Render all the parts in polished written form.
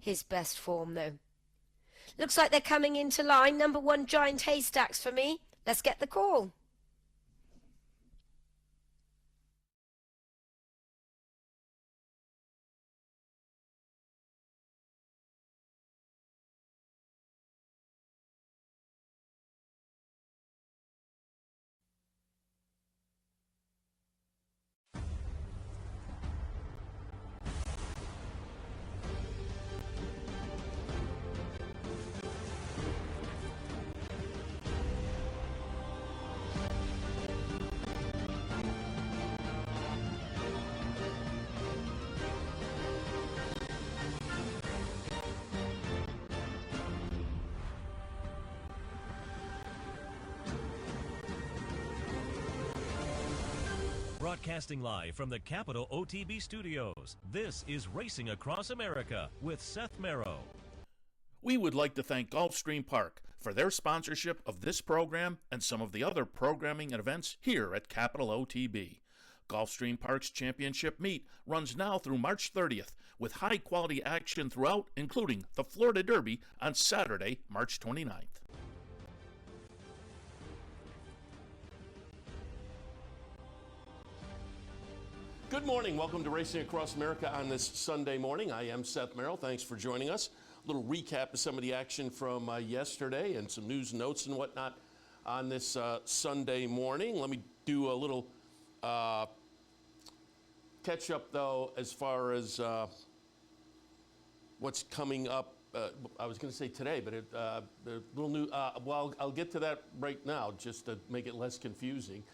his best form, though. Looks like they're coming into line. Number 1, Giant Haystacks for me. Let's get the call. Broadcasting live from the Capital OTB studios, this is Racing Across America with Seth Merrow. We would like to thank Gulfstream Park for their sponsorship of this program and some of the other programming and events here at Capital OTB. Gulfstream Park's championship meet runs now through March 30th with high-quality action throughout, including the Florida Derby on Saturday, March 29th. Good morning. Welcome to Racing Across America on this Sunday morning. I am Seth Merrow. Thanks for joining us. A little recap of some of the action from yesterday and some news, notes, and whatnot on this Sunday morning. Let me do a little catch up, though, as far as what's coming up. I was going to say today, but the little new. Well, I'll get to that right now, just to make it less confusing.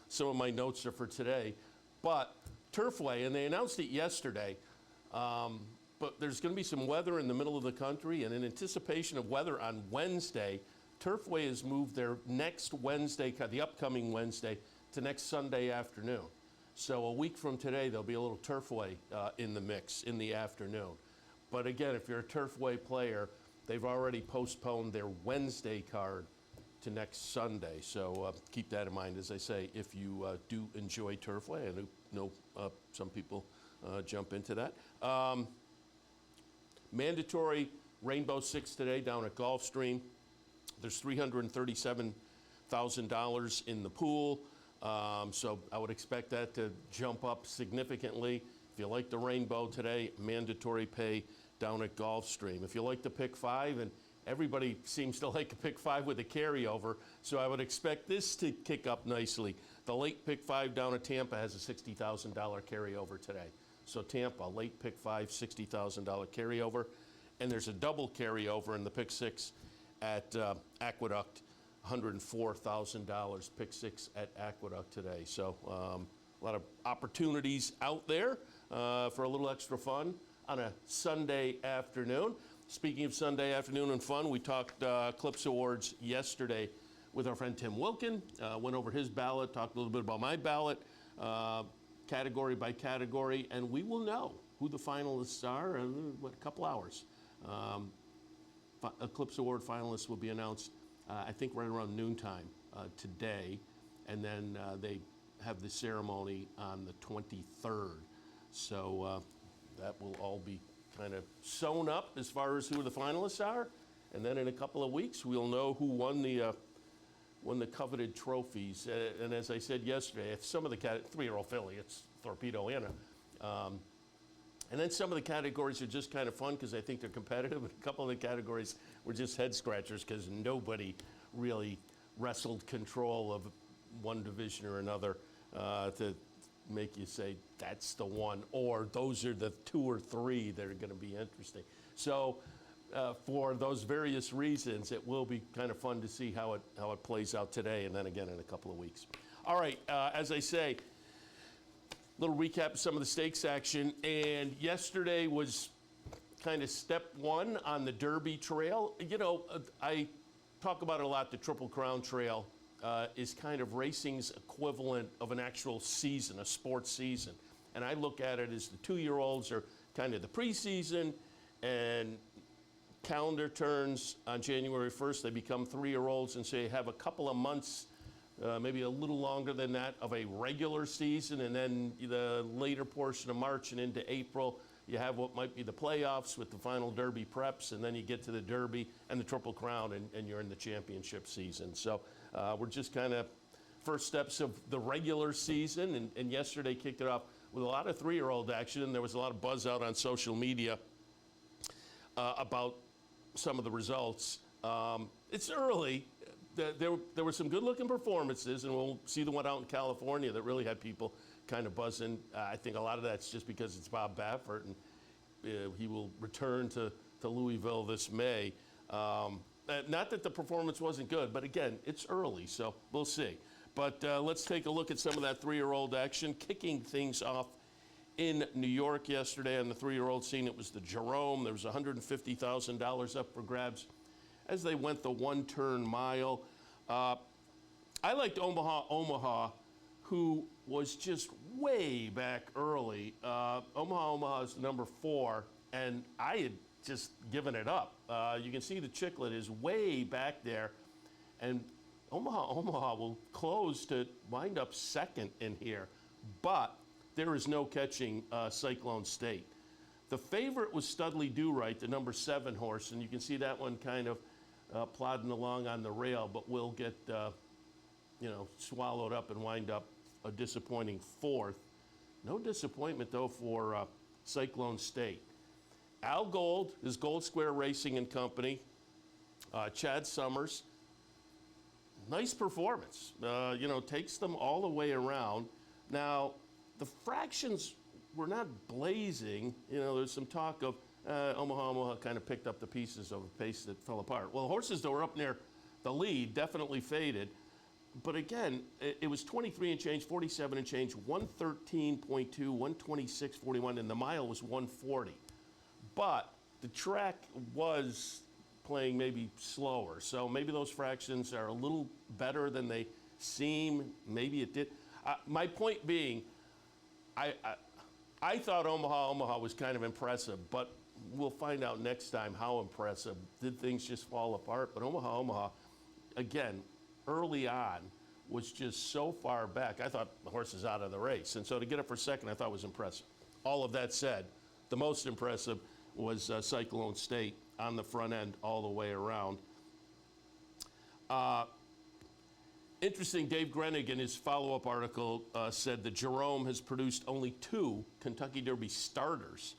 Some of my notes are for today. But Turfway, and they announced it yesterday, but there's going to be some weather in the middle of the country, and in anticipation of weather on Wednesday, Turfway has moved their next Wednesday, the upcoming Wednesday, to next Sunday afternoon. So a week from today, there'll be a little Turfway in the mix in the afternoon. But again, if you're a Turfway player, they've already postponed their Wednesday card to next Sunday. So keep that in mind, as I say, if you do enjoy Turfway. I know some people jump into that. Mandatory Rainbow Six today down at Gulfstream. There's $337,000 in the pool. So I would expect that to jump up significantly. If you like the Rainbow today, mandatory pay down at Gulfstream. If you like the Pick 5, and everybody seems to like a Pick 5 with a carryover, so I would expect this to kick up nicely. The late Pick 5 down at Tampa has a $60,000 carryover today. So Tampa, late Pick 5, $60,000 carryover. And there's a double carryover in the Pick 6 at Aqueduct, $104,000 Pick 6 at Aqueduct today. So a lot of opportunities out there for a little extra fun on a Sunday afternoon. Speaking of Sunday afternoon and fun, we talked Clips Awards yesterday with our friend Tim Wilkin. Went over his ballot, talked a little bit about my ballot, category by category, and we will know who the finalists are in a couple hours. Clips Award finalists will be announced, I think, right around noontime today, and then they have the ceremony on the 23rd. So that will all be kind of sewn up as far as who the finalists are, and then in a couple of weeks we'll know who won the coveted trophies. And as I said yesterday, some of the 3-year-old filly, it's Torpedo Anna, and then some of the categories are just kind of fun because I think they're competitive. A couple of the categories were just head scratchers because nobody really wrestled control of one division or another to make you say that's the one, or those are the 2 or 3 that are going to be interesting. So for those various reasons, it will be kind of fun to see how it plays out today, and then again in a couple of weeks. All right, as I say, little recap of some of the stakes action, and yesterday was kind of step 1 on the Derby Trail. You know, I talk about it a lot. The Triple Crown Trail is kind of racing's equivalent of an actual season, a sports season. And I look at it as the 2-year-olds are kind of the preseason, and calendar turns on January 1st. They become 3-year-olds, and so you have a couple of months, maybe a little longer than that, of a regular season, and then the later portion of March and into April, you have what might be the playoffs with the final Derby preps, and then you get to the Derby and the Triple Crown, and you're in the championship season. So we're just kind of first steps of the regular season, and yesterday kicked it off with a lot of 3-year-old action, and there was a lot of buzz out on social media about some of the results. It's early. There were some good-looking performances, and we'll see the one out in California that really had people kind of buzzing. I think a lot of that's just because it's Bob Baffert, and he will return to Louisville this May. Not that the performance wasn't good, but again, it's early, so we'll see. But let's take a look at some of that 3-year-old action. Kicking things off in New York yesterday on the 3-year-old scene, it was the Jerome. There was $150,000 up for grabs as they went the one-turn mile. I liked Omaha, who was just way back early. Omaha is number 4, and I had just given it up. You can see the Chicklet is way back there, and Omaha will close to wind up second in here, but there is no catching Cyclone State. The favorite was Studley Do-Right, the number 7 horse, and you can see that one kind of plodding along on the rail, but will get swallowed up and wind up a disappointing 4th. No disappointment, though, for Cyclone State. Al Gold is Gold Square Racing and Company. Chad Summers, nice performance. Takes them all the way around. Now, the fractions were not blazing. There's some talk of Omaha kind of picked up the pieces of a pace that fell apart. Well, horses that were up near the lead definitely faded. But again, it was 23 and change, 47 and change, 113.2, 126.41, and the mile was 140. But the track was playing maybe slower, so maybe those fractions are a little better than they seem. Maybe it did. My point being, I thought Omaha was kind of impressive, but we'll find out next time how impressive. Did things just fall apart? But Omaha, again, early on, was just so far back. I thought the horse is out of the race. And so to get it for second, I thought was impressive. All of that said, the most impressive was Cyclone State on the front end all the way around. Interesting, Dave Grenig in his follow-up article said that Jerome has produced only 2 Kentucky Derby starters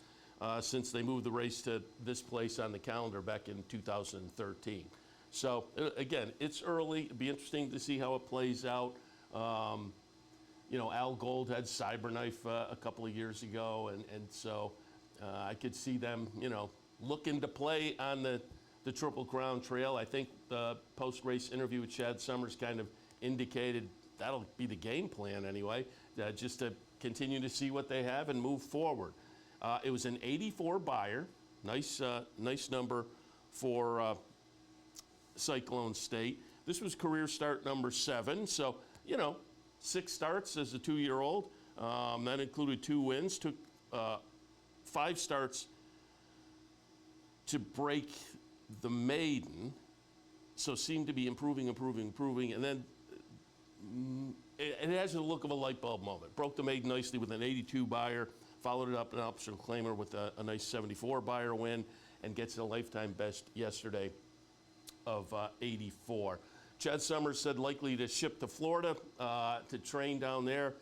since they moved the race to this place on the calendar back in 2013. So, again, it's early. It'd be interesting to see how it plays out. Al Gold had Cyberknife a couple of years ago, and so I could see them, looking to play on the Triple Crown Trail. I think the post-race interview with Chad Summers kind of indicated that'll be the game plan anyway, just to continue to see what they have and move forward. It was an 84 buyer. Nice number for Cyclone State. This was career start number 7. So, 6 starts as a 2-year-old. That included 2 wins. Took 5 starts to break the maiden. So seemed to be improving. And then it has the look of a light bulb moment. Broke the maiden nicely with an 82 buyer. Followed it up an optional claimer with a nice 74 buyer win, and gets a lifetime best yesterday of 84. Chad Summers said likely to ship to Florida to train down there.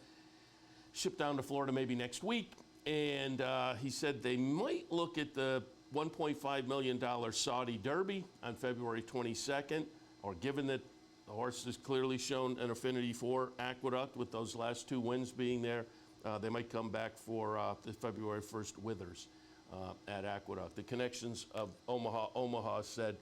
Ship down to Florida maybe next week. And he said they might look at the $1.5 million Saudi Derby on February 22nd, or given that the horse has clearly shown an affinity for Aqueduct with those last 2 wins being there, they might come back for the February 1st Withers at Aqueduct. The connections of Omaha said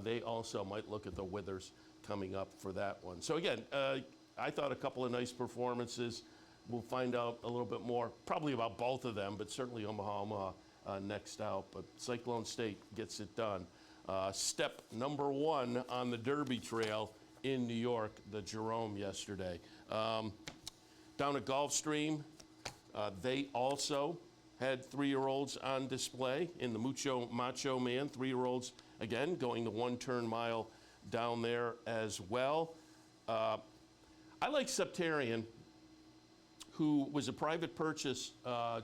they also might look at the Withers coming up for that one. So again, I thought a couple of nice performances. We'll find out a little bit more, probably about both of them, but certainly Omaha next out. But Cyclone State gets it done. Step number 1 on the Derby Trail in New York, the Jerome yesterday. Down at Gulfstream, they also had 3-year-olds on display in the Macho Man. 3-year-olds, again, going the one-turn mile down there as well. I like Septarian, who was a private purchase,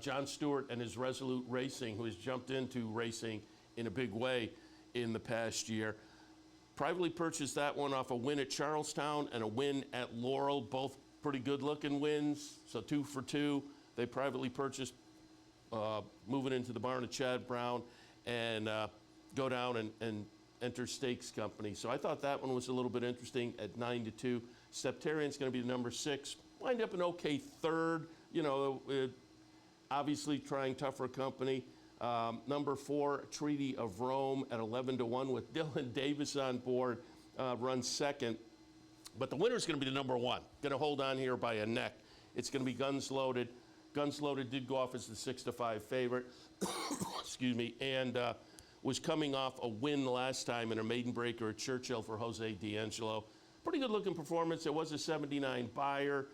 John Stewart and his Resolute Racing, who has jumped into racing in a big way in the past year. Privately purchased that one off a win at Charlestown and a win at Laurel, both pretty good looking wins, so 2 for 2. They privately purchased, moving into the barn of Chad Brown, and go down and enter Stakes Company. So I thought that one was a little bit interesting at 9-2. Septarian's going to be the number 6. Wind up an okay third, you know, obviously trying tougher company. Number 4, Treaty of Rome at 11-1 with Dylan Davis on board, runs second. But the winner's going to be the number 1. Going to hold on here by a neck. It's going to be Guns Loaded. Guns Loaded did go off as the 6-5 favorite, excuse me, and was coming off a win last time in a maiden breaker at Churchill for Jose D'Angelo. Pretty good looking performance. It was a 79 buyer,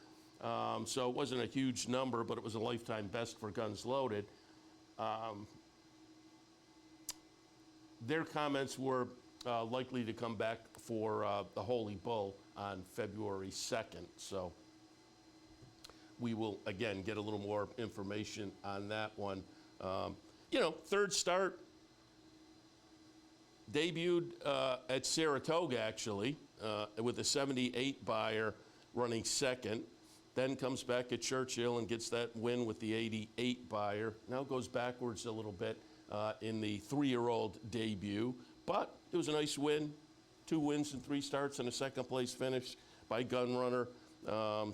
so it wasn't a huge number, but it was a lifetime best for Guns Loaded. Their comments were likely to come back for the Holy Bull on February 2nd. So we will, again, get a little more information on that one. You know, third start, debuted at Saratoga, actually, with a 78 buyer running second. Then comes back at Churchill and gets that win with the 88 buyer. Now goes backwards a little bit in the 3-year-old debut. But it was a nice win. 2 wins and 3 starts and a second place finish by Gunrunner.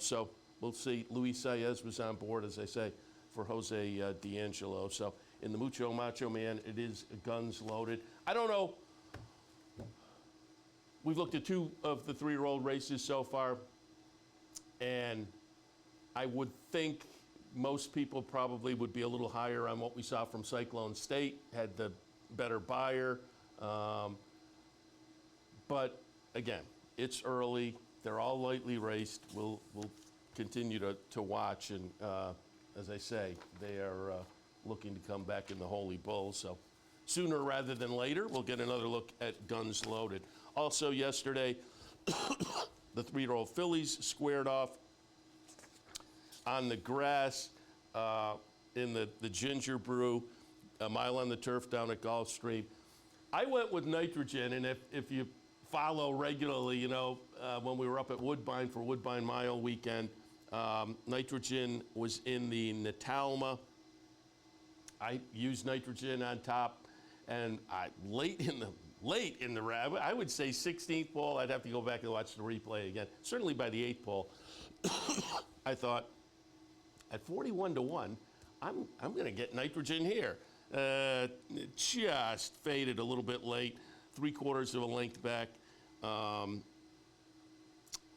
So we'll see. Luis Saez was on board, as I say, for Jose D'Angelo. So in the Mucho Macho Man, it is Guns Loaded. I don't know. We've looked at 2 of the 3-year-old races so far, and I would think most people probably would be a little higher on what we saw from Cyclone State, had the better buyer. But again, it's early. They're all lightly raced. We'll continue to watch, and as I say, they are looking to come back in the Holy Bull. So sooner rather than later, we'll get another look at Guns Loaded. Also yesterday, the 3-year-old fillies squared off on the grass in the Ginger Brew, a mile on the turf down at Gulfstream. I went with Nitrogen, and if you follow regularly, you know, when we were up at Woodbine for Woodbine Mile weekend, Nitrogen was in the Natalma. I used Nitrogen on top, and late in the round, I would say 16th pole. I'd have to go back and watch the replay again. Certainly by the 8th pole, I thought at 41-1, I'm going to get Nitrogen here. It just faded a little bit late, 3/4 of a length back.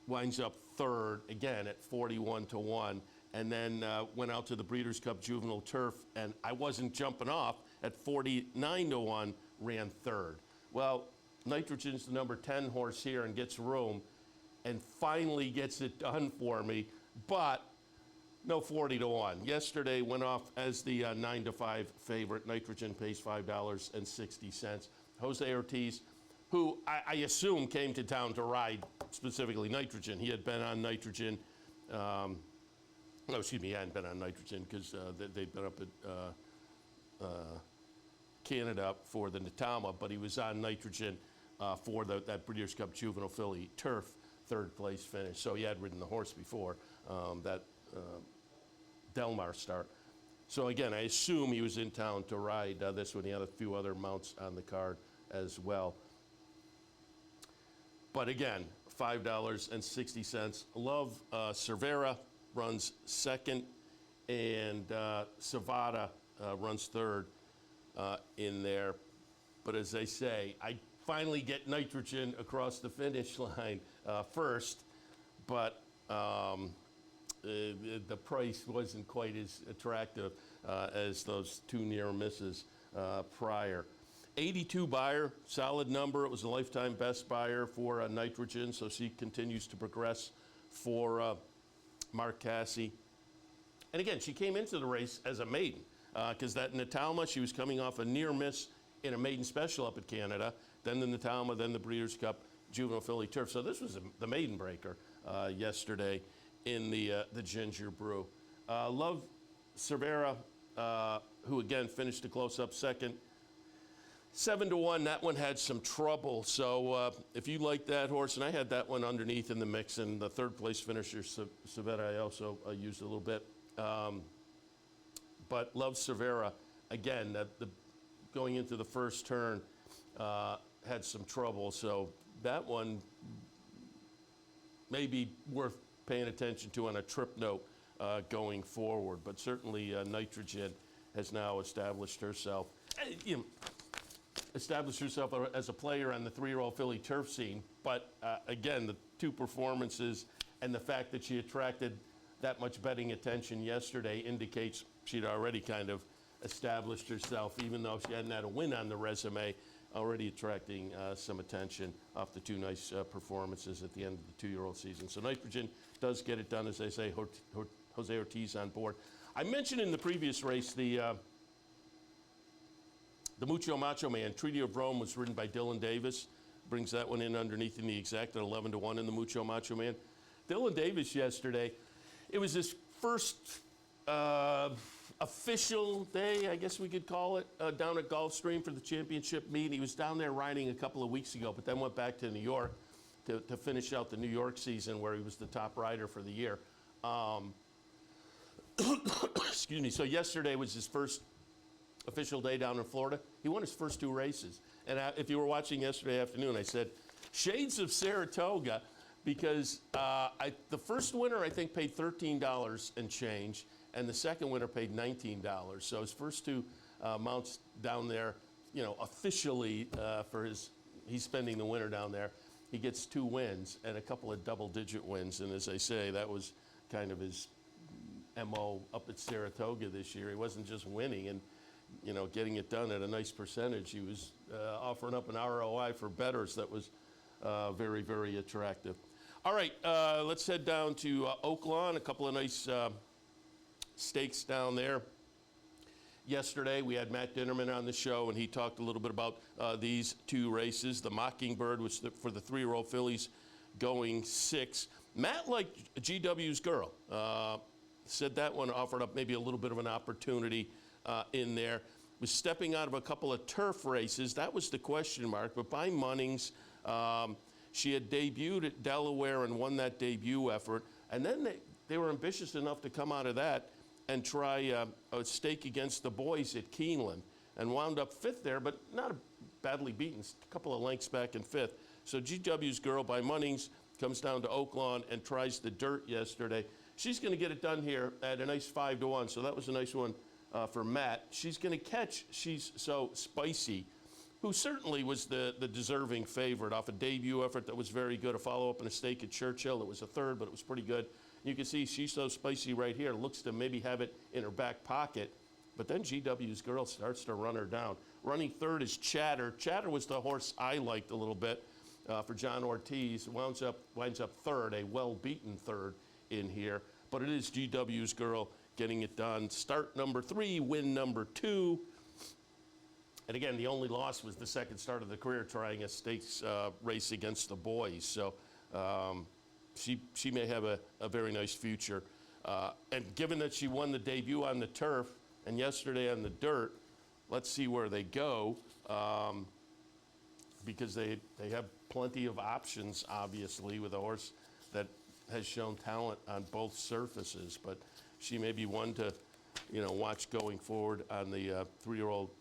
Winds up third again at 41-1, and then went out to the Breeders' Cup Juvenile Turf, and I wasn't jumping off at 49-1, ran third. Well, Nitrogen's the number 10 horse here and gets room, and finally gets it done for me, but no 40-1. Yesterday went off as the 9-5 favorite. Nitrogen pays $5.60. Jose Ortiz, who I assume came to town to ride specifically Nitrogen. He had been on Nitrogen. No, excuse me, he hadn't been on Nitrogen because they'd been up at Canada for the Natalma, but he was on Nitrogen for that Breeders' Cup Juvenile Filly Turf 3rd place finish. So he had ridden the horse before that Delmar start. So again, I assume he was in town to ride this one. He had a few other mounts on the card as well. But again, $5.60. Love Cervera runs second, and Savada runs third in there. But as I say, I finally get Nitrogen across the finish line first, but the price wasn't quite as attractive as those 2 near misses prior. 82 buyer, solid number. It was a lifetime best buyer for Nitrogen, so she continues to progress for Mark Cassie. And again, she came into the race as a maiden because that Natalma, she was coming off a near miss in a maiden special up at Canada, then the Natalma, then the Breeders' Cup Juvenile Filly Turf. So this was the maiden breaker yesterday in the Ginger Brew. Love Cervera, who again finished a close-up second. 7-1, that one had some trouble. So if you like that horse, and I had that one underneath in the mix, and the third place finisher, Cervera, I also used a little bit. But Love Cervera, again, going into the first turn, had some trouble. So that one may be worth paying attention to on a trip note going forward. But certainly Nitrogen has now established herself. Established herself as a player on the 3-year-old filly turf scene. But again, the two performances and the fact that she attracted that much betting attention yesterday indicates she'd already kind of established herself, even though she hadn't had a win on the resume, already attracting some attention off the two nice performances at the end of the 2-year-old season. So Nitrogen does get it done, as they say, Jose Ortiz on board. I mentioned in the previous race the Mucho Macho Man, Treaty of Rome, was ridden by Dylan Davis. Brings that one in underneath in the exact at 11-1 in the Mucho Macho Man. Dylan Davis yesterday, it was his first official day, I guess we could call it, down at Gulfstream for the championship meet. He was down there riding a couple of weeks ago, but then went back to New York to finish out the New York season where he was the top rider for the year. Excuse me. So yesterday was his first official day down in Florida. He won his first 2 races. And if you were watching yesterday afternoon, I said, shades of Saratoga, because the first winner, I think, paid $13 and change, and the second winner paid $19. So his first 2 mounts down there, officially he's spending the winter down there. He gets 2 wins and a couple of double-digit wins. And as I say, that was kind of his MO up at Saratoga this year. He wasn't just winning and getting it done at a nice percentage. He was offering up an ROI for bettors that was very, very attractive. All right, let's head down to Oaklawn. A couple of nice stakes down there. Yesterday, we had Matt Dinnerman on the show, and he talked a little bit about these 2 races. The Mockingbird was for the 3-year-old fillies going 6. Matt liked GW's Girl. Said that one offered up maybe a little bit of an opportunity in there. Was stepping out of a couple of turf races. That was the question mark. But by Munnings, she had debuted at Delaware and won that debut effort. And then they were ambitious enough to come out of that and try a stake against the boys at Keeneland and wound up 5th there, but not badly beaten. A couple of lengths back in 5th. So GW's Girl by Munnings comes down to Oaklawn and tries the dirt yesterday. She's going to get it done here at a nice 5-1. So that was a nice one for Matt. She's going to catch She's So Spicy, who certainly was the deserving favorite off a debut effort that was very good. A follow-up and a stake at Churchill. It was a 3rd, but it was pretty good. You can see She's So Spicy right here. Looks to maybe have it in her back pocket. But then GW's Girl starts to run her down. Running 3rd is Chatter. Chatter was the horse I liked a little bit for John Ortiz. Winds up 3rd, a well-beaten 3rd in here. But it is GW's Girl getting it done. Start number 3, win number 2. And again, the only loss was the second start of the career trying a stakes race against the boys. So she may have a very nice future. And given that she won the debut on the turf and yesterday on the dirt, let's see where they go, because they have plenty of options, obviously, with a horse that has shown talent on both surfaces. But she may be one to, watch going forward on the 3-year-old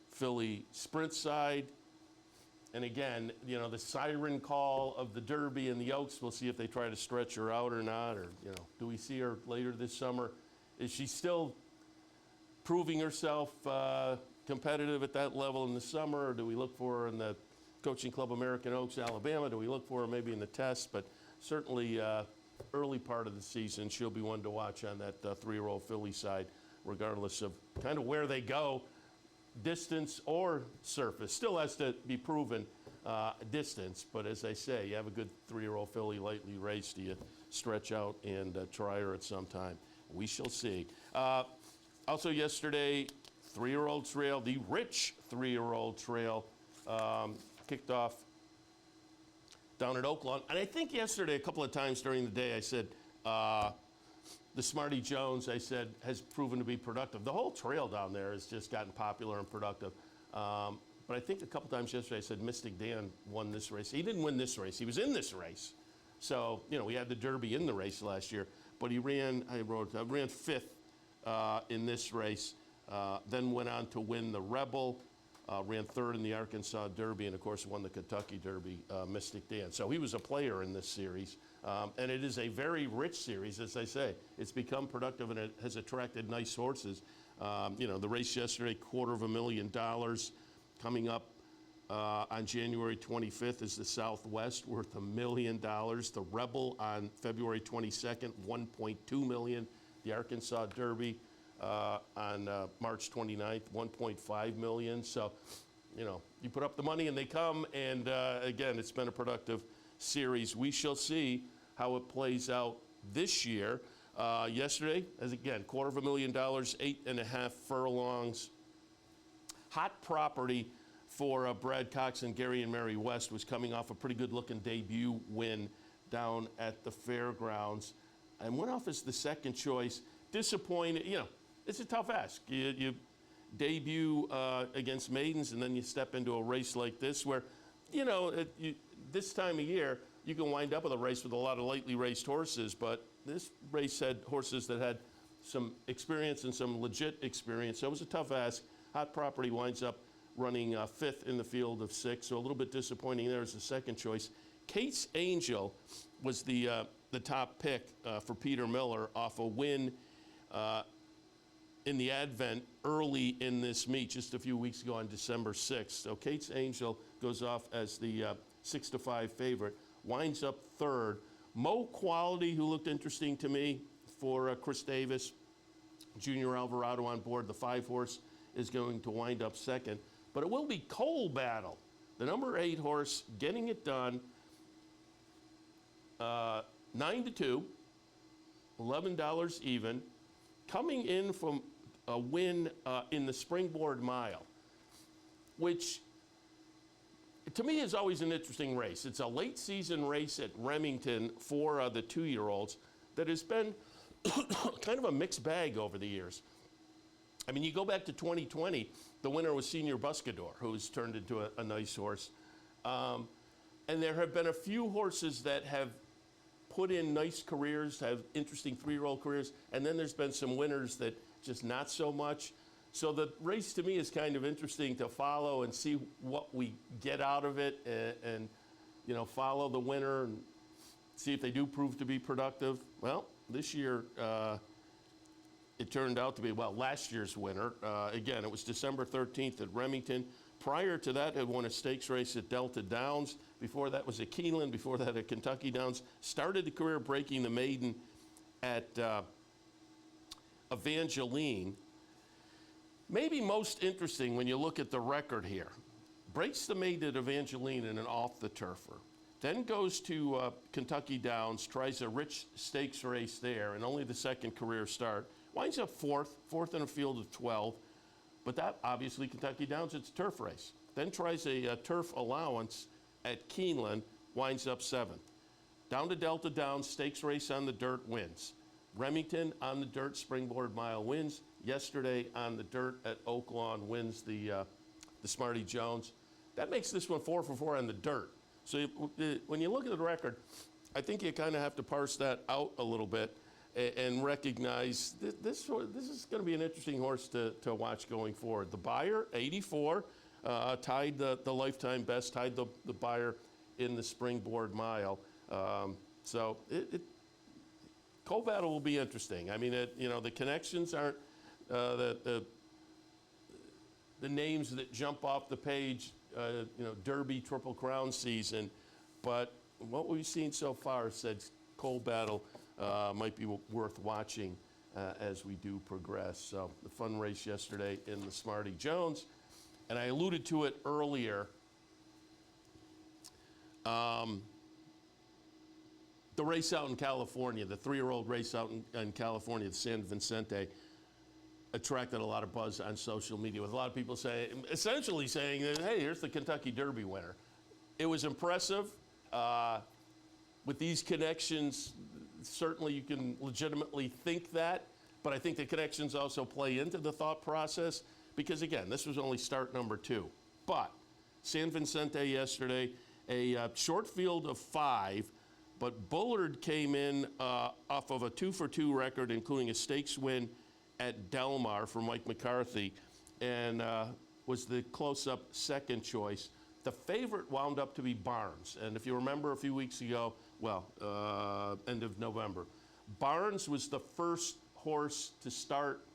filly sprint side. And again, the siren call of the Derby and the Oaks, we'll see if they try to stretch her out or not, or, do we see her later this summer? Is she still proving herself competitive at that level in the summer, or do we look for her in the Coaching Club American Oaks, Alabama? Do we look for her maybe in the test? But certainly early part of the season, she'll be one to watch on that 3-year-old filly side, regardless of kind of where they go, distance or surface. Still has to be proven distance, but as I say, you have a good 3-year-old filly lightly raced, do you stretch out and try her at some time? We shall see. Also yesterday, 3-year-old trail, the rich 3-year-old trail, kicked off down at Oaklawn. And I think yesterday, a couple of times during the day, I said, the Smarty Jones, I said, has proven to be productive. The whole trail down there has just gotten popular and productive. But I think a couple times yesterday I said Mystic Dan won this race. He didn't win this race. He was in this race. So, you know, we had the Derby in the race last year. But he ran, ran fifth in this race. Then went on to win the Rebel. Ran third in the Arkansas Derby, and of course won the Kentucky Derby, Mystic Dan. So he was a player in this series. And it is a very rich series, as I say. It's become productive and it has attracted nice horses. You know, the race yesterday, $250,000. Coming up on January 25th is the Southwest, worth $1 million. The Rebel on February 22nd, $1.2 million. The Arkansas Derby on March 29th, $1.5 million. So, you know, you put up the money and they come. And again, it's been a productive series. We shall see how it plays out this year. Yesterday, as again, $250,000, 8.5 furlongs. Hot property for Brad Cox and Gary and Mary West was coming off a pretty good-looking debut win down at the fairgrounds, and went off as the second choice. Disappointed, you know, it's a tough ask. You debut against maidens, and then you step into a race like this where, you know, this time of year, you can wind up with a race with a lot of lightly raced horses, but this race had horses that had some experience and some legit experience, so it was a tough ask. Hot Property winds up running fifth in the field of 6, so a little bit disappointing there as the second choice. Kate's Angel was the top pick for Peter Miller off a win in the Advent early in this meet, just a few weeks ago on December 6th. So Kate's Angel goes off as the 6-5 favorite, winds up third. Mo Quality, who looked interesting to me for Chris Davis, Junior Alvarado on board, the 5-horse, is going to wind up second. But it will be Coal Battle, the number 8 horse, getting it done. 9-2, $11 even, coming in from a win in the Springboard Mile, which to me is always an interesting race. It's a late season race at Remington for the 2-year-olds that has been kind of a mixed bag over the years. I mean, you go back to 2020, the winner was Senior Buscador, who's turned into a nice horse. And there have been a few horses that have put in nice careers, have interesting 3-year-old careers, and then there's been some winners that just not so much. So the race to me is kind of interesting to follow and see what we get out of it, and you know, follow the winner and see if they do prove to be productive. Well, this year, it turned out to be, well, last year's winner. Again, it was December 13th at Remington. Prior to that, had won a stakes race at Delta Downs. Before that was at Keeneland. Before that at Kentucky Downs. Started the career breaking the maiden at Evangeline. Maybe most interesting when you look at the record here. Breaks the maiden at Evangeline in an off-the-turfer. Then goes to Kentucky Downs, tries a rich stakes race there, and only the second career start. Winds up fourth in a field of 12. But that, obviously, Kentucky Downs, it's a turf race. Then tries a turf allowance at Keeneland, winds up 7th. Down to Delta Downs, stakes race on the dirt, wins. Remington on the dirt, Springboard Mile, wins. Yesterday on the dirt at Oaklawn, wins the Smarty Jones. That makes this one 4 for 4 on the dirt. So when you look at the record, I think you kind of have to parse that out a little bit and recognize this is going to be an interesting horse to watch going forward. The Buyer, 84, tied the lifetime best, tied the Buyer in the Springboard Mile. So Coal Battle will be interesting. I mean, you know, the connections aren't the names that jump off the page, you know, Derby, Triple Crown season, but what we've seen so far says Coal Battle might be worth watching as we do progress. So the fun race yesterday in the Smarty Jones, and I alluded to it earlier. The race out in California, the 3-year-old race out in California, the San Vicente, attracted a lot of buzz on social media with a lot of people essentially saying that, hey, here's the Kentucky Derby winner. It was impressive. With these connections, certainly you can legitimately think that, but I think the connections also play into the thought process because, again, this was only start number 2. But San Vicente yesterday, a short field of 5, but Bullard came in off of a 2-for-2 record, including a stakes win at Del Mar for Mike McCarthy, and was the close-up second choice. The favorite wound up to be Barnes, and if you remember a few weeks ago, end of November, Barnes was the first horse to start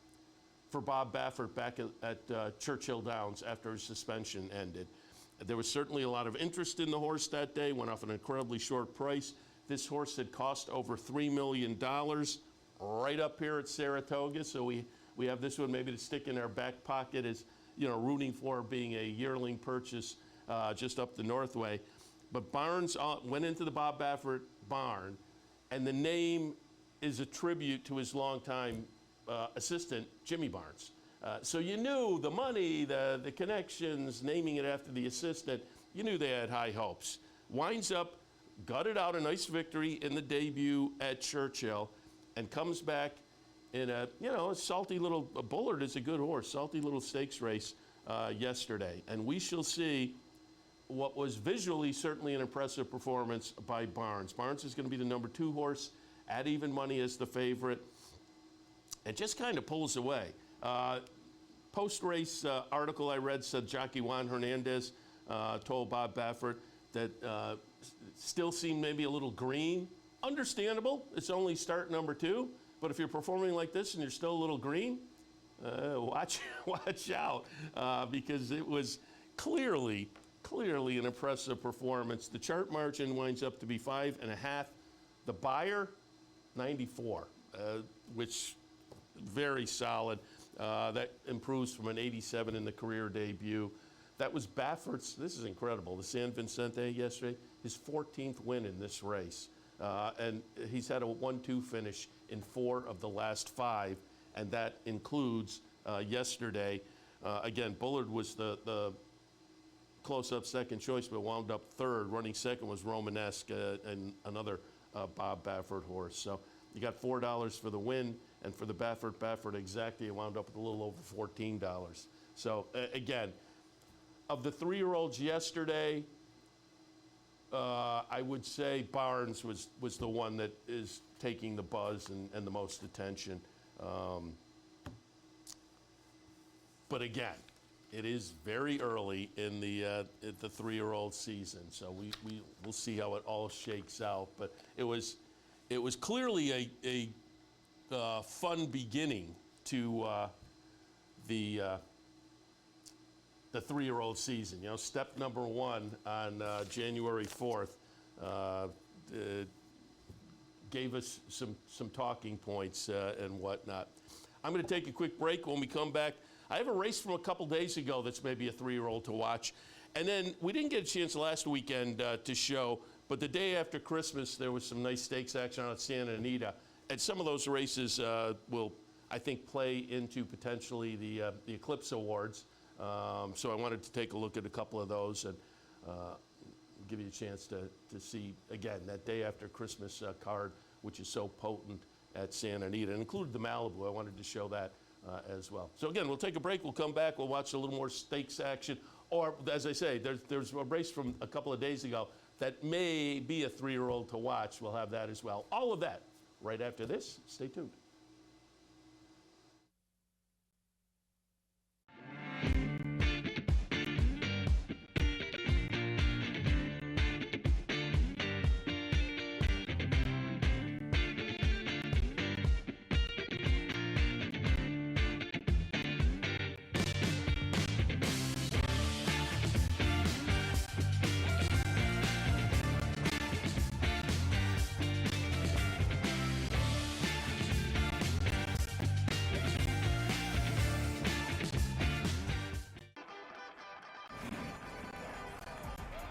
for Bob Baffert back at Churchill Downs after his suspension ended. There was certainly a lot of interest in the horse that day, went off an incredibly short price. This horse had cost over $3 million right up here at Saratoga, so we have this one maybe to stick in our back pocket as, rooting for being a yearling purchase just up the Northway. But Barnes went into the Bob Baffert barn, and the name is a tribute to his longtime assistant, Jimmy Barnes. So you knew the money, the connections, naming it after the assistant, you knew they had high hopes. Winds up, gutted out a nice victory in the debut at Churchill, and comes back in a salty little, Bullard is a good horse, salty little stakes race yesterday. And we shall see what was visually certainly an impressive performance by Barnes. Barnes is going to be the number 2 horse at even money as the favorite, and just kind of pulls away. Post-race article I read said jockey Juan Hernandez told Bob Baffert that still seemed maybe a little green. Understandable, it's only start number 2, but if you're performing like this and you're still a little green, watch out, because it was clearly an impressive performance. The chart margin winds up to be 5.5. The buyer, 94, which very solid. That improves from an 87 in the career debut. That was Baffert's, this is incredible, the San Vicente yesterday, his 14th win in this race. And he's had a 1-2 finish in 4 of the last 5, and that includes yesterday. Again, Bullard was the close-up second choice, but wound up 3rd. Running second was Romanesque, and another Bob Baffert horse. So you got $4 for the win, and for the Baffert Exacta, you wound up with a little over $14. So again, of the 3-year-olds yesterday, I would say Barnes was the one that is taking the buzz and the most attention. But again, it is very early in the 3-year-old season, so we'll see how it all shakes out. But it was clearly a fun beginning to the 3-year-old season. Step number 1 on January 4th gave us some talking points and whatnot. I'm going to take a quick break. When we come back, I have a race from a couple days ago that's maybe a 3-year-old to watch. And then we didn't get a chance last weekend to show, but the day after Christmas, there was some nice stakes action out at Santa Anita. And some of those races will, I think, play into potentially the Eclipse Awards. So I wanted to take a look at a couple of those and give you a chance to see, again, that day after Christmas card, which is so potent at Santa Anita. And included the Malibu. I wanted to show that as well. So again, we'll take a break. We'll come back. We'll watch a little more stakes action. Or, as I say, there's a race from a couple of days ago that may be a 3-year-old to watch. We'll have that as well. All of that right after this. Stay tuned.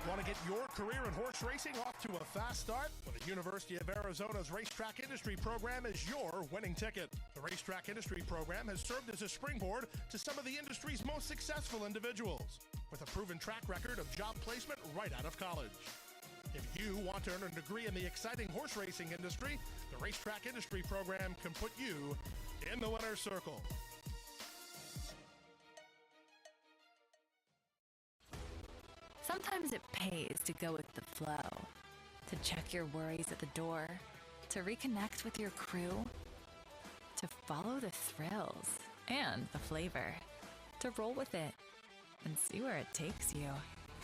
Want to get your career in horse racing off to a fast start? Well, the University of Arizona's Racetrack Industry Program is your winning ticket. The Racetrack Industry Program has served as a springboard to some of the industry's most successful individuals, with a proven track record of job placement right out of college. If you want to earn a degree in the exciting horse racing industry, the Racetrack Industry Program can put you in the winner's circle. Sometimes it pays to go with the flow, to check your worries at the door, to reconnect with your crew, to follow the thrills and the flavor, to roll with it and see where it takes you,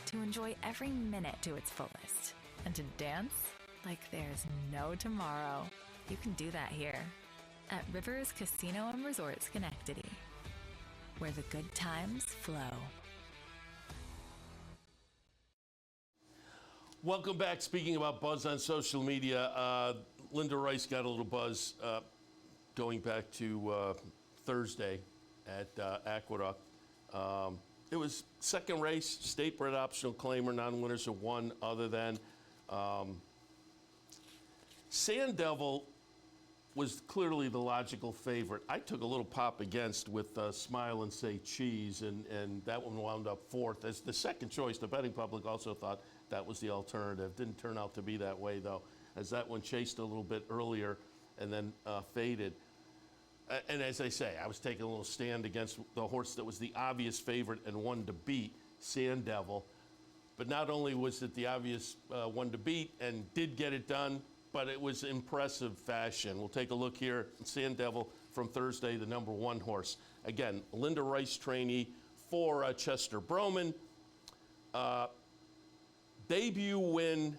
to enjoy every minute to its fullest, and to dance like there's no tomorrow. You can do that here at Rivers Casino and Resort Schenectady, where the good times flow. Welcome back. Speaking about buzz on social media, Linda Rice got a little buzz going back to Thursday at Aqueduct. It was second race, state bred optional claimer, non-winners of one other than. Sand Devil was clearly the logical favorite. I took a little pop against with Smile and Say Cheese, and that one wound up fourth as the second choice. The betting public also thought that was the alternative. Didn't turn out to be that way, though, as that one chased a little bit earlier and then faded. And as I say, I was taking a little stand against the horse that was the obvious favorite and one to beat, Sand Devil. But not only was it the obvious one to beat and did get it done, but it was impressive fashion. We'll take a look here at Sand Devil from Thursday, the number one horse. Again, Linda Rice trainee for Chester Broman. Debut win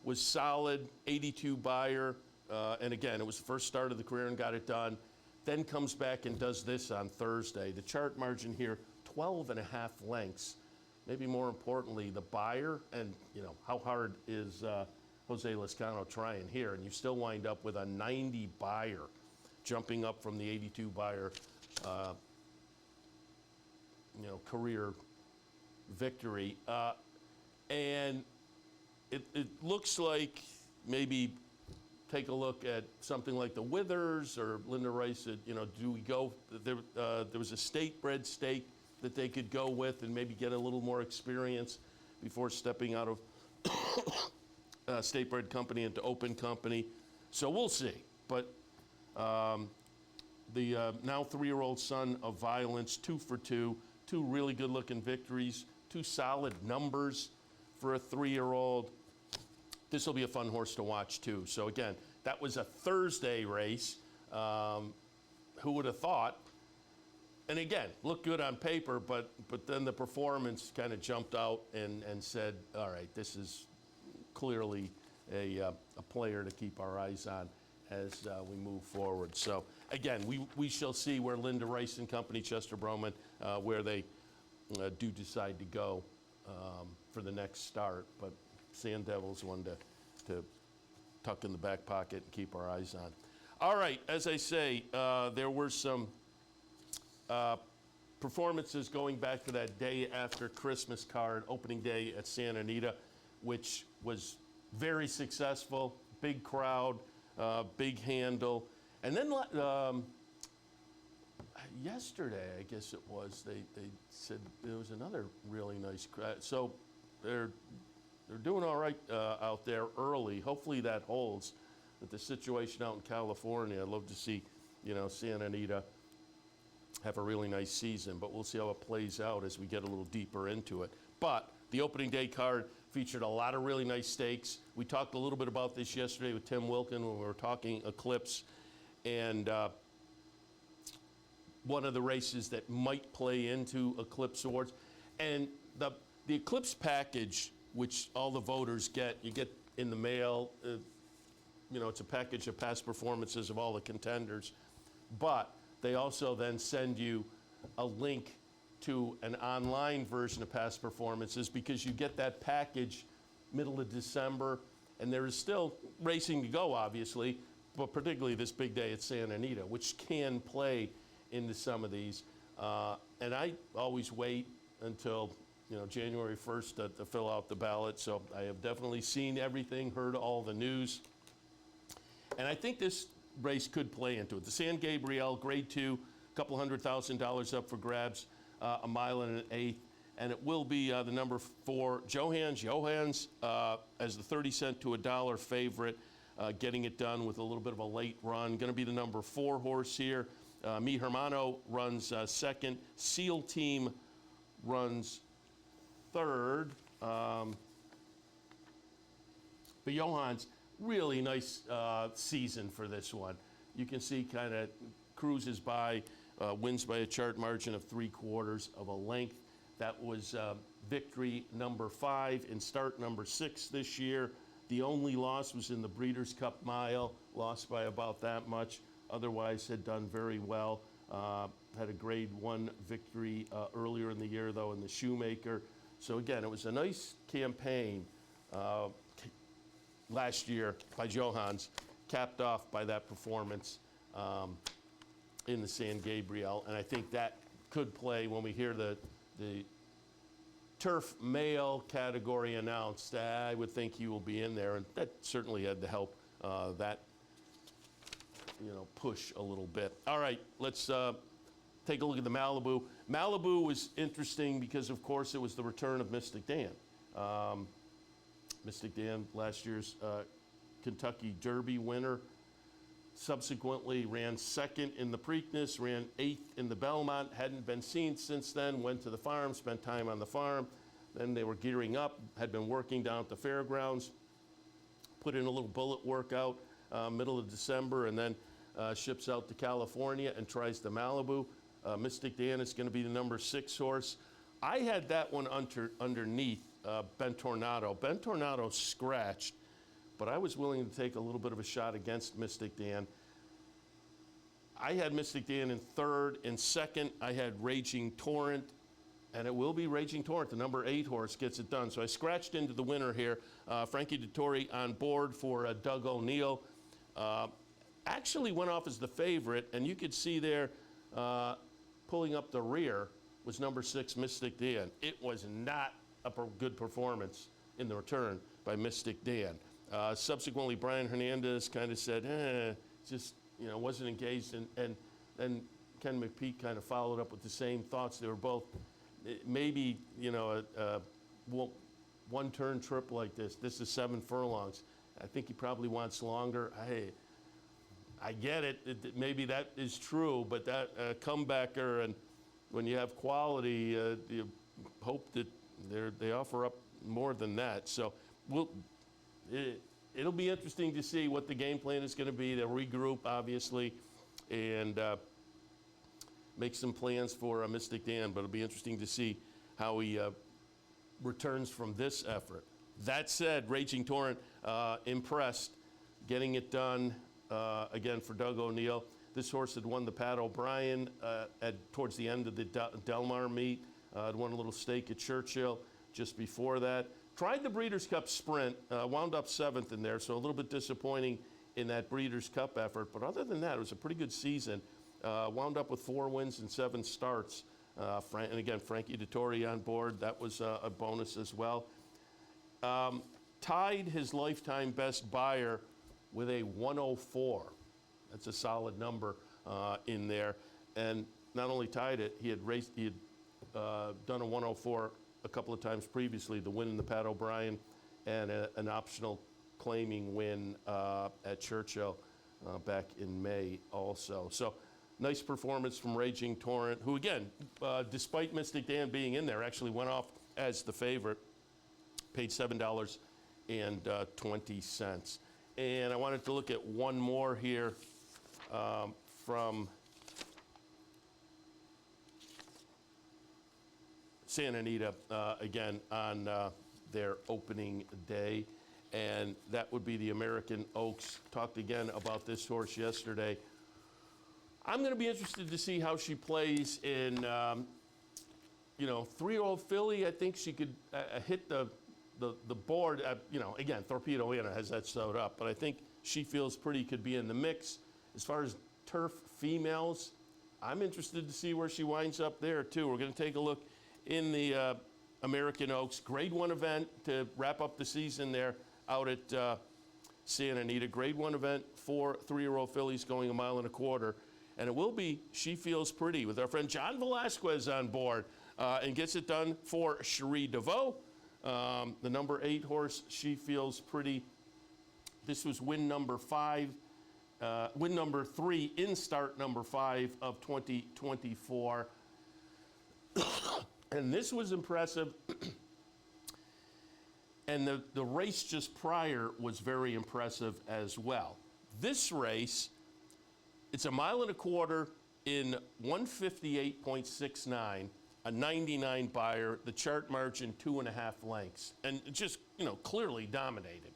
was solid, 82 buyer. And again, it was the first start of the career and got it done. Then comes back and does this on Thursday. The chart margin here, 12.5 lengths. Maybe more importantly, the buyer, and you know, how hard is Jose Lezcano trying here? And you still wind up with a 90 buyer, jumping up from the 82 buyer, career victory. And it looks like maybe take a look at something like the Withers or Linda Rice said, do we go, there was a state-bred stake that they could go with and maybe get a little more experience before stepping out of state-bred company into open company. So we'll see. But the now 3-year-old son of Violence, 2 for 2, 2 really good-looking victories, 2 solid numbers for a 3-year-old. This will be a fun horse to watch, too. So, again, that was a Thursday race. Who would have thought? And, again, looked good on paper, but then the performance kind of jumped out and said, all right, this is clearly a player to keep our eyes on as we move forward. So, again, we shall see where Linda Rice and Company, Chester Broman, where they do decide to go for the next start. But Sand Devil's one to tuck in the back pocket and keep our eyes on. All right, as I say, there were some performances going back to that day after Christmas card, opening day at Santa Anita, which was very successful, big crowd, big handle. And then yesterday, I guess it was, they said there was another really nice crowd. So they're doing all right out there early. Hopefully that holds. With the situation out in California, I'd love to see, Santa Anita have a really nice season, but we'll see how it plays out as we get a little deeper into it. But the opening day card featured a lot of really nice stakes. We talked a little bit about this yesterday with Tim Wilkin when we were talking Eclipse, and one of the races that might play into Eclipse Awards. And the Eclipse package, which all the voters get, you get in the mail, it's a package of past performances of all the contenders, but they also then send you a link to an online version of past performances because you get that package middle of December, and there is still racing to go, obviously, but particularly this big day at Santa Anita, which can play into some of these. And I always wait until January 1st to fill out the ballot, so I have definitely seen everything, heard all the news. And I think this race could play into it. The San Gabriel, Grade 2, a couple $100,000 up for grabs, a mile and an eighth. and it will be the number 4, Johans, as the 30-cent to $1 favorite, getting it done with a little bit of a late run. Going to be the number 4 horse here. Mi Hermano runs second. Seal Team runs third. But Johans, really nice season for this one. You can see kind of cruises by, wins by a chart margin of 3/4 of a length. That was victory number 5 and start number 6 this year. The only loss was in the Breeders' Cup Mile, lost by about that much. Otherwise had done very well. Had a grade 1 victory earlier in the year, though, in the Shoemaker. So again, it was a nice campaign last year by Johans, capped off by that performance in the San Gabriel. And I think that could play when we hear the turf male category announced. I would think he will be in there, and that certainly had to help that push a little bit. All right, let's take a look at the Malibu. Malibu was interesting because, of course, it was the return of Mystic Dan. Mystic Dan, last year's Kentucky Derby winner, subsequently ran second in the Preakness, ran 8th in the Belmont, hadn't been seen since then, went to the farm, spent time on the farm. Then they were gearing up, had been working down at the fairgrounds, put in a little bullet workout middle of December, and then ships out to California and tries the Malibu. Mystic Dan is going to be the number 6 horse. I had that one underneath Ben Tornado. Ben Tornado scratched, but I was willing to take a little bit of a shot against Mystic Dan. I had Mystic Dan in 3rd. In 2nd, I had Raging Torrent, and it will be Raging Torrent. The number 8 horse gets it done. So I scratched into the winner here. Frankie Dettori on board for Doug O'Neill. Actually went off as the favorite, and you could see there pulling up the rear was number 6, Mystic Dan. It was not a good performance in the return by Mystic Dan. Subsequently, Brian Hernandez kind of said, just, wasn't engaged. And then Ken McPeak kind of followed up with the same thoughts. They were both, maybe, a one-turn trip like this. This is 7 furlongs. I think he probably wants longer. I get it. Maybe that is true, but that comebacker, and when you have quality, you hope that they offer up more than that. So it'll be interesting to see what the game plan is going to be. They'll regroup, obviously, and make some plans for Mystic Dan, but it'll be interesting to see how he returns from this effort. That said, Raging Torrent impressed, getting it done again for Doug O'Neill. This horse had won the Pat O'Brien towards the end of the Del Mar meet. Had won a little stake at Churchill just before that. Tried the Breeders' Cup Sprint, wound up 7th in there, so a little bit disappointing in that Breeders' Cup effort. But other than that, it was a pretty good season. Wound up with 4 wins and 7 starts. And again, Frankie Dettori on board. That was a bonus as well. Tied his lifetime best buyer with a 104. That's a solid number in there. And not only tied it, he had done a 104 a couple of times previously, the win in the Pat O'Brien and an optional claiming win at Churchill back in May also. So nice performance from Raging Torrent, who again, despite Mystic Dan being in there, actually went off as the favorite, paid $7.20. And I wanted to look at one more here from Santa Anita, again, on their opening day. And that would be the American Oaks. Talked again about this horse yesterday. I'm going to be interested to see how she plays in, 3-year-old filly. I think she could hit the board. Again, Torpedo Anna has that sewed up, but I think She Feels Pretty could be in the mix. As far as turf females, I'm interested to see where she winds up there too. We're going to take a look in the American Oaks Grade 1 event to wrap up the season there out at Santa Anita. Grade 1 event, 4 3-year-old fillies going 1.25 miles. And it will be She Feels Pretty with our friend John Velasquez on board and gets it done for Cherie DeVoe. The number 8 horse, she feels pretty. This was win number 3 in start number 5 of 2024. And this was impressive. And the race just prior was very impressive as well. This race, it's a mile and a quarter in 158.69, a 99 buyer, the chart margin 2.5 lengths, and just, clearly dominated.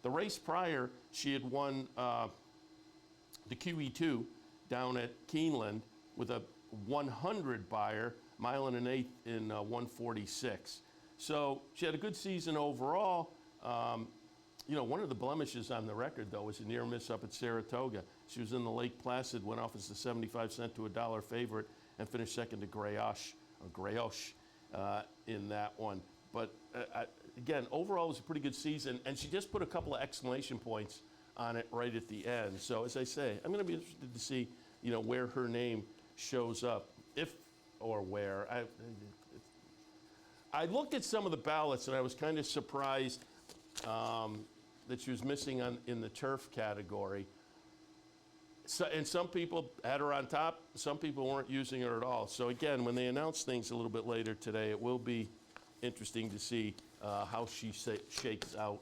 The race prior, she had won the QE2 down at Keeneland with a 100 buyer, mile and an eighth in 146. So she had a good season overall. One of the blemishes on the record, though, was a near miss up at Saratoga. She was in the Lake Placid, went off as a 75-cent to $1 favorite, and finished second to Grayosh in that one. But again, overall, it was a pretty good season, and she just put a couple of exclamation points on it right at the end. So as I say, I'm going to be interested to see, where her name shows up, if or where. I looked at some of the ballots, and I was kind of surprised that she was missing in the turf category. So, and some people had her on top. Some people weren't using her at all. So again, when they announce things a little bit later today, it will be interesting to see how she shakes out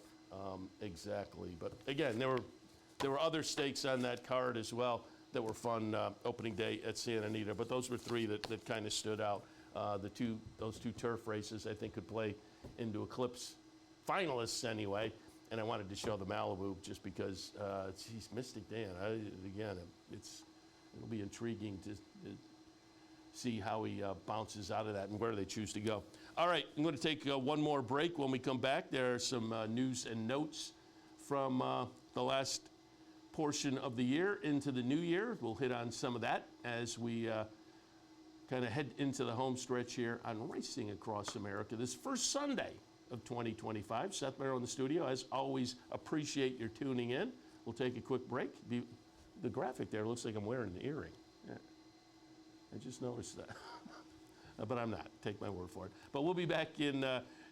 exactly. But again, there were other stakes on that card as well that were fun opening day at Santa Anita. But those were 3 that kind of stood out. Those two turf races, I think, could play into Eclipse finalists anyway. And I wanted to show the Malibu just because he's Mystic Dan. It'll be intriguing to see how he bounces out of that and where they choose to go. All right, I'm going to take one more break. When we come back, there are some news and notes from the last portion of the year into the new year. We'll hit on some of that as we kind of head into the home stretch here on Racing Across America this first Sunday of 2025. Seth Merrow in the studio. As always, appreciate your tuning in. We'll take a quick break. The graphic there looks like I'm wearing an earring. Yeah. I just noticed that. But I'm not. Take my word for it. But we'll be back in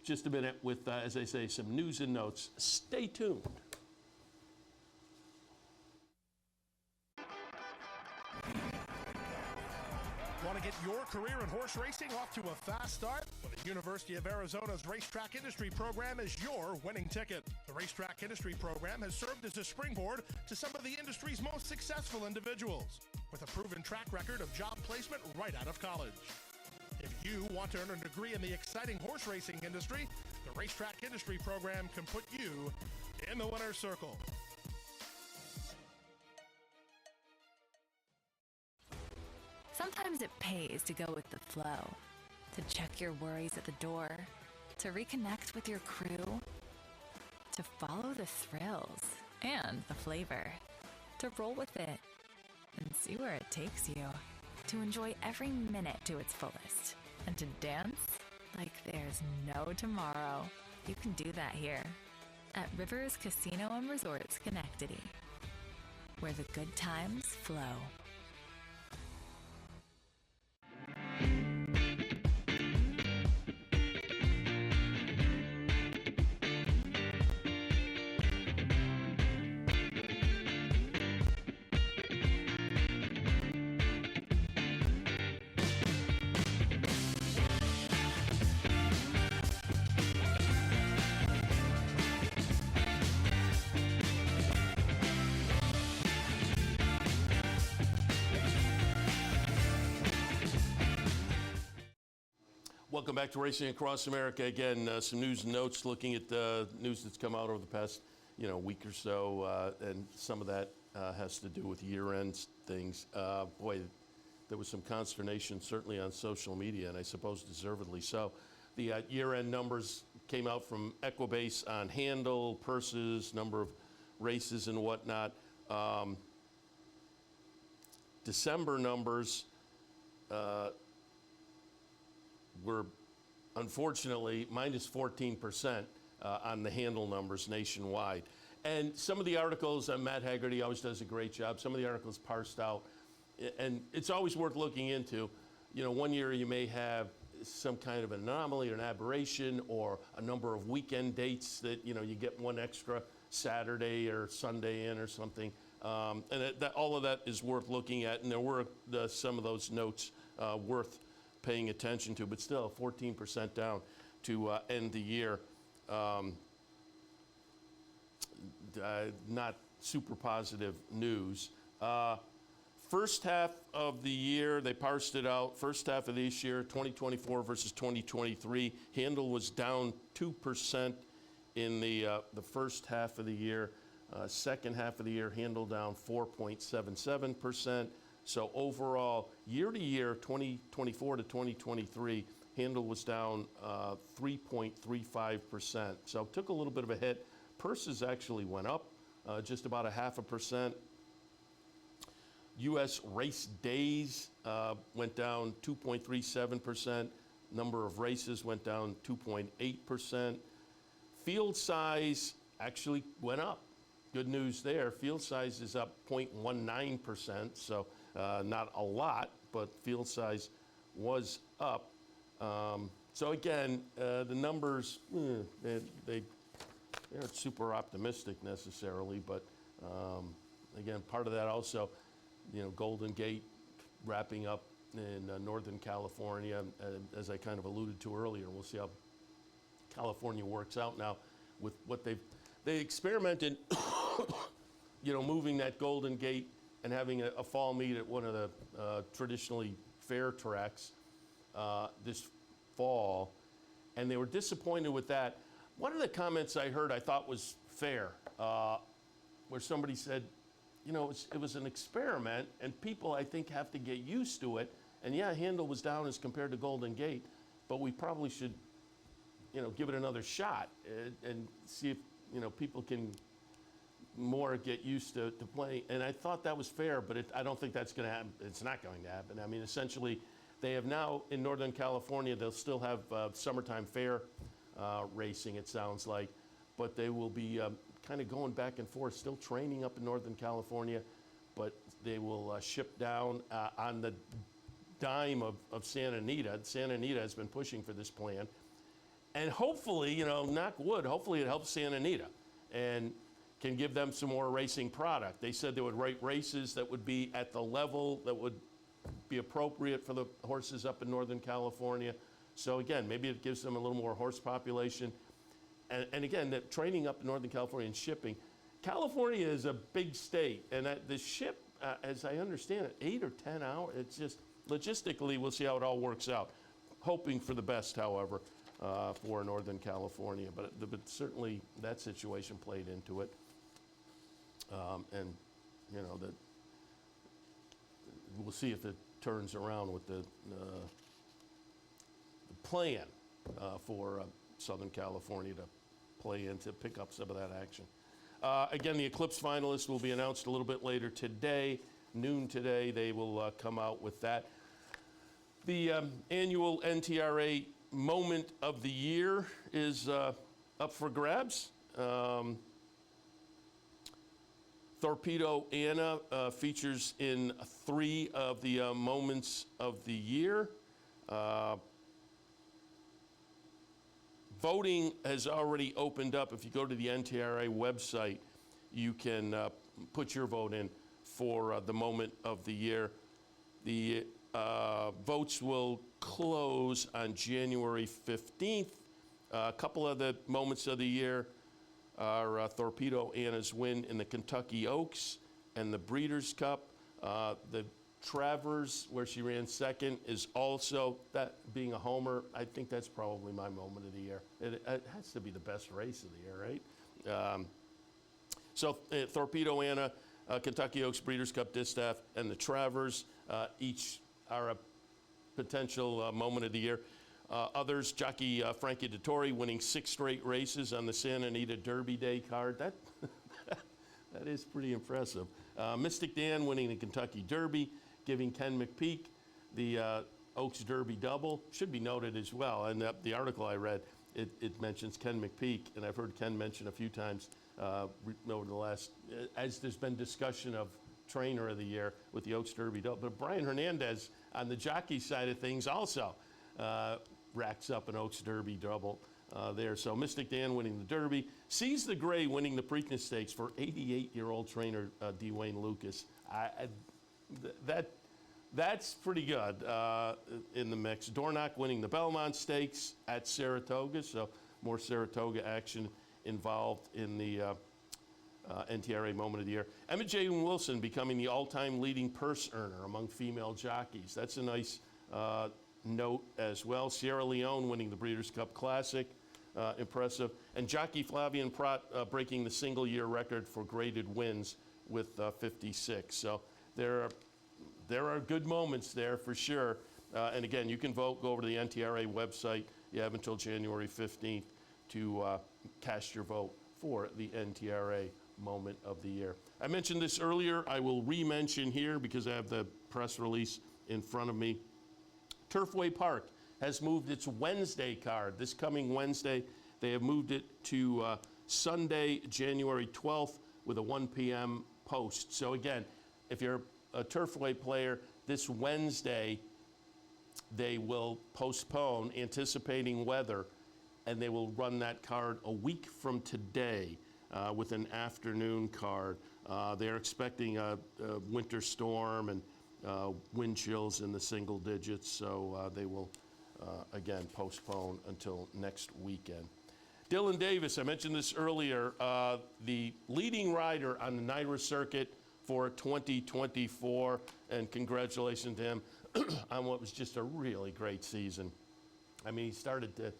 just a minute with, as I say, some news and notes. Stay tuned. Want to get your career in horse racing off to a fast start? Well, the University of Arizona's Racetrack Industry Program is your winning ticket. The Racetrack Industry Program has served as a springboard to some of the industry's most successful individuals, with a proven track record of job placement right out of college. If you want to earn a degree in the exciting horse racing industry, the Racetrack Industry Program can put you in the winner's circle. Sometimes it pays to go with the flow, to check your worries at the door, to reconnect with your crew, to follow the thrills and the flavor, to roll with it and see where it takes you, to enjoy every minute to its fullest, and to dance like there's no tomorrow. You can do that here at Rivers Casino and Resorts Schenectady, where the good times flow. Welcome back to Racing Across America. Again, some news and notes looking at the news that's come out over the past, week or so, and some of that has to do with year-end things. Boy, there was some consternation certainly on social media, and I suppose deservedly so. The year-end numbers came out from Equibase on handle, purses, number of races and whatnot. December numbers were unfortunately minus 14% on the handle numbers nationwide. And some of the articles, Matt Haggerty always does a great job. Some of the articles parsed out, and it's always worth looking into. One year you may have some kind of anomaly or an aberration, or a number of weekend dates that, you get one extra Saturday or Sunday in or something. All of that is worth looking at, and there were some of those notes worth paying attention to, but still 14% down to end the year. Not super positive news. First half of the year, they parsed it out. First half of this year, 2024 versus 2023, handle was down 2% in the first half of the year. Second half of the year, handle down 4.77%. So overall, year to year, 2024 to 2023, handle was down 3.35%. So took a little bit of a hit. Purses actually went up just about 0.5%. U.S. race days went down 2.37%. Number of races went down 2.8%. Field size actually went up. Good news there. Field size is up 0.19%, so not a lot, but field size was up. So again, the numbers, they aren't super optimistic necessarily, but again, part of that also, Golden Gate wrapping up in Northern California, as I kind of alluded to earlier. We'll see how California works out now with what they experimented, moving that Golden Gate and having a fall meet at one of the traditionally fair tracks this fall, and they were disappointed with that. One of the comments I heard I thought was fair, where somebody said, it was an experiment, and people, I think, have to get used to it. And yeah, handle was down as compared to Golden Gate, but we probably should, give it another shot and see if, people can more get used to playing. And I thought that was fair, but I don't think that's going to happen. It's not going to happen. I mean, essentially, they have now, in Northern California, they'll still have summertime fair racing, it sounds like, but they will be kind of going back and forth, still training up in Northern California, but they will ship down on the dime of Santa Anita. Santa Anita has been pushing for this plan. And hopefully, knock wood, hopefully it helps Santa Anita and can give them some more racing product. They said they would write races that would be at the level that would be appropriate for the horses up in Northern California. So again, maybe it gives them a little more horse population. And again, that training up in Northern California and shipping. California is a big state, and the ship, as I understand it, 8 or 10 hours. It's just, logistically, we'll see how it all works out. Hoping for the best, however, for Northern California. But certainly that situation played into it. And, that we'll see if it turns around with the plan for Southern California to play in to pick up some of that action. Again, the Eclipse finalists will be announced a little bit later today, noon today. They will come out with that. The annual NTRA Moment of the Year is up for grabs. Torpedo Anna features in 3 of the Moments of the Year. Voting has already opened up. If you go to the NTRA website, you can put your vote in for the Moment of the Year. The votes will close on January 15th. A couple of the Moments of the Year are Torpedo Anna's win in the Kentucky Oaks and the Breeders' Cup. The Travers, where she ran second, is also, that being a homer, I think that's probably my moment of the year. It has to be the best race of the year, right? So Torpedo Anna, Kentucky Oaks, Breeders' Cup, Distaff, and the Travers each are a potential moment of the year. Others, jockey Frankie Dettori winning 6 straight races on the Santa Anita Derby Day card. That is pretty impressive. Mystic Dan winning the Kentucky Derby, giving Ken McPeak the Oaks Derby double. Should be noted as well, and the article I read, it mentions Ken McPeak, and I've heard Ken mention a few times over the last, as there's been discussion of trainer of the year with the Oaks Derby double. But Brian Hernandez on the jockey side of things also racks up an Oaks Derby double there. So Mystic Dan winning the Derby. Seize the Gray winning the Preakness Stakes for 88-year-old trainer Dwayne Lucas. That's pretty good in the mix. Dornock winning the Belmont Stakes at Saratoga, so more Saratoga action involved in the NTRA Moment of the Year. Emma Jane Wilson becoming the all-time leading purse earner among female jockeys. That's a nice note as well. Sierra Leone winning the Breeders' Cup Classic, impressive. And jockey Flavien Prat breaking the single-year record for graded wins with 56. So there are good moments there for sure. And again, you can vote. Go over to the NTRA website. You have until January 15th to cast your vote for the NTRA Moment of the Year. I mentioned this earlier. I will re-mention here because I have the press release in front of me. Turfway Park has moved its Wednesday card. This coming Wednesday, they have moved it to Sunday, January 12th with a 1 p.m. post. So again, if you're a Turfway player, this Wednesday, they will postpone, anticipating weather, and they will run that card a week from today with an afternoon card. They're expecting a winter storm and wind chills in the single digits, so they will, again, postpone until next weekend. Dylan Davis, I mentioned this earlier, the leading rider on the NYRA circuit for 2024, and congratulations to him on what was just a really great season. I mean, he started to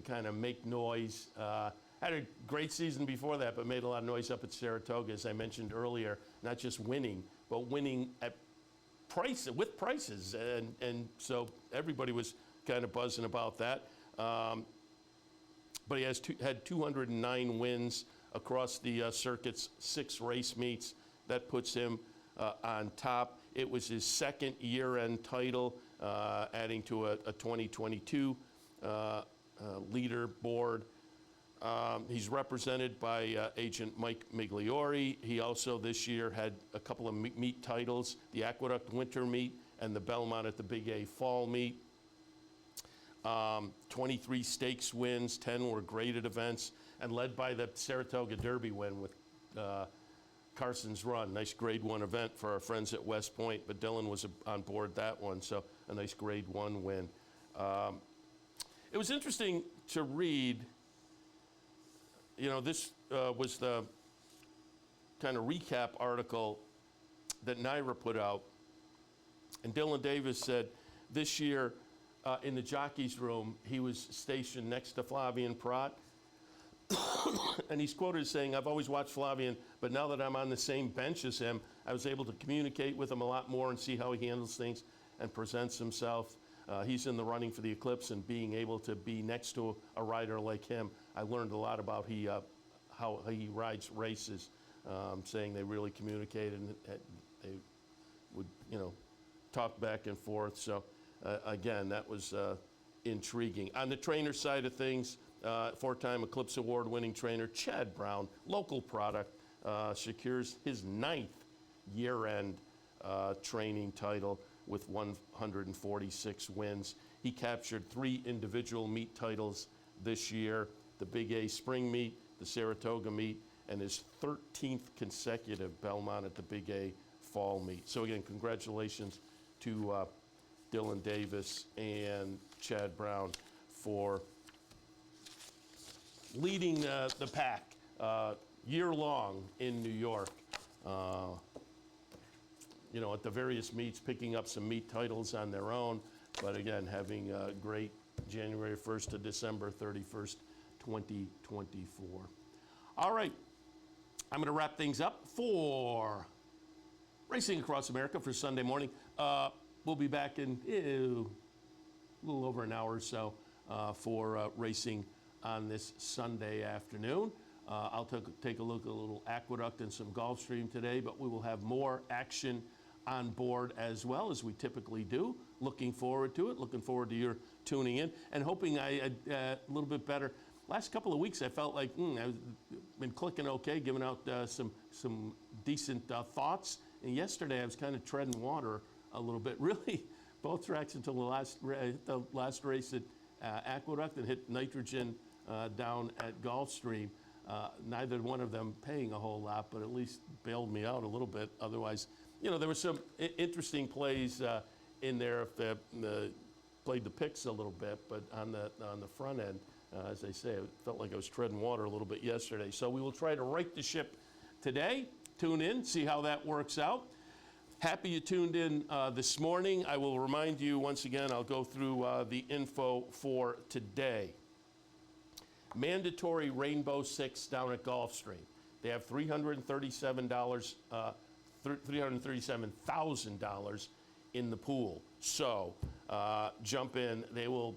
kind of make noise. Had a great season before that, but made a lot of noise up at Saratoga, as I mentioned earlier, not just winning, but winning at with prices, and so everybody was kind of buzzing about that. But he has had 209 wins across the circuit's 6 race meets. That puts him on top. It was his second year-end title, adding to a 2022 leaderboard. He's represented by agent Mike Migliori. He also this year had a couple of meet titles, the Aqueduct Winter Meet and the Belmont at the Big A Fall Meet. 23 stakes wins, 10 were graded events, and led by the Saratoga Derby win with Carson's Run. Nice grade 1 event for our friends at West Point, but Dylan was on board that one, so a nice grade 1 win. It was interesting to read. You know, this was the kind of recap article that NYRA put out. And Dylan Davis said this year in the jockey's room, he was stationed next to Flavien Prat. And he's quoted as saying, "I've always watched Flavien, but now that I'm on the same bench as him, I was able to communicate with him a lot more and see how he handles things and presents himself. He's in the running for the Eclipse, and being able to be next to a rider like him, I learned a lot about how he rides races," saying they really communicated and they would, talk back and forth. So again, that was intriguing. On the trainer side of things, 4-time Eclipse Award winning trainer Chad Brown, local product, secures his 9th year-end training title with 146 wins. He captured 3 individual meet titles this year, the Big A Spring Meet, the Saratoga Meet, and his 13th consecutive Belmont at the Big A Fall Meet. So again, congratulations to Dylan Davis and Chad Brown for leading the pack year-long in New York. At the various meets, picking up some meet titles on their own, but again, having a great January 1st to December 31st, 2024. All right, I'm going to wrap things up for Racing Across America for Sunday morning. We'll be back in a little over an hour or so for racing on this Sunday afternoon. I'll take a look at a little Aqueduct and some Gulfstream today, but we will have more action on board as well, as we typically do. Looking forward to it. Looking forward to your tuning in and hoping a little bit better. Last couple of weeks, I felt like I've been clicking okay, giving out some decent thoughts. And yesterday, I was kind of treading water a little bit. Really, both tracks until the last race Aqueduct and hit nitrogen down at Gulfstream. Neither one of them paying a whole lot, but at least bailed me out a little bit. Otherwise, there were some interesting plays in there if they played the picks a little bit, but on the front end, as they say, it felt like I was treading water a little bit yesterday. So we will try to right the ship today. Tune in, see how that works out. Happy you tuned in this morning. I will remind you once again, I'll go through the info for today. Mandatory Rainbow Six down at Gulfstream. They have $337,000 in the pool. So jump in. They will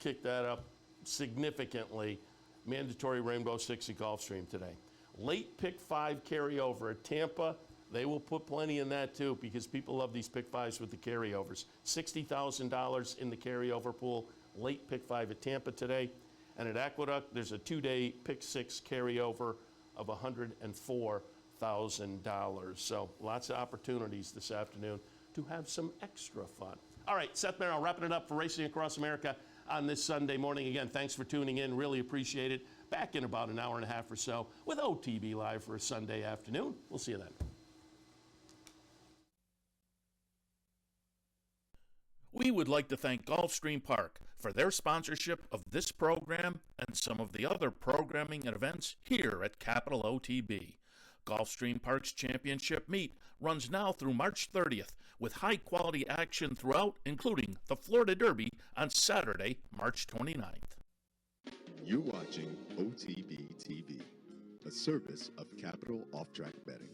kick that up significantly. Mandatory Rainbow Six at Gulfstream today. Late pick 5 carryover at Tampa. They will put plenty in that too because people love these pick 5s with the carryovers. $60,000 in the carryover pool. Late pick 5 at Tampa today. And at Aqueduct, there's a 2-day pick 6 carryover of $104,000. So lots of opportunities this afternoon to have some extra fun. All right, Seth Merrow wrapping it up for Racing Across America on this Sunday morning. Again, thanks for tuning in. Really appreciate it. Back in about an hour and a half or so with OTB Live for a Sunday afternoon. We'll see you then. We would like to thank Gulfstream Park for their sponsorship of this program and some of the other programming and events here at Capital OTB. Gulfstream Park's championship meet runs now through March 30th with high-quality action throughout, including the Florida Derby on Saturday, March 29th. You're watching OTB TV, a service of Capital Off-Track Betting.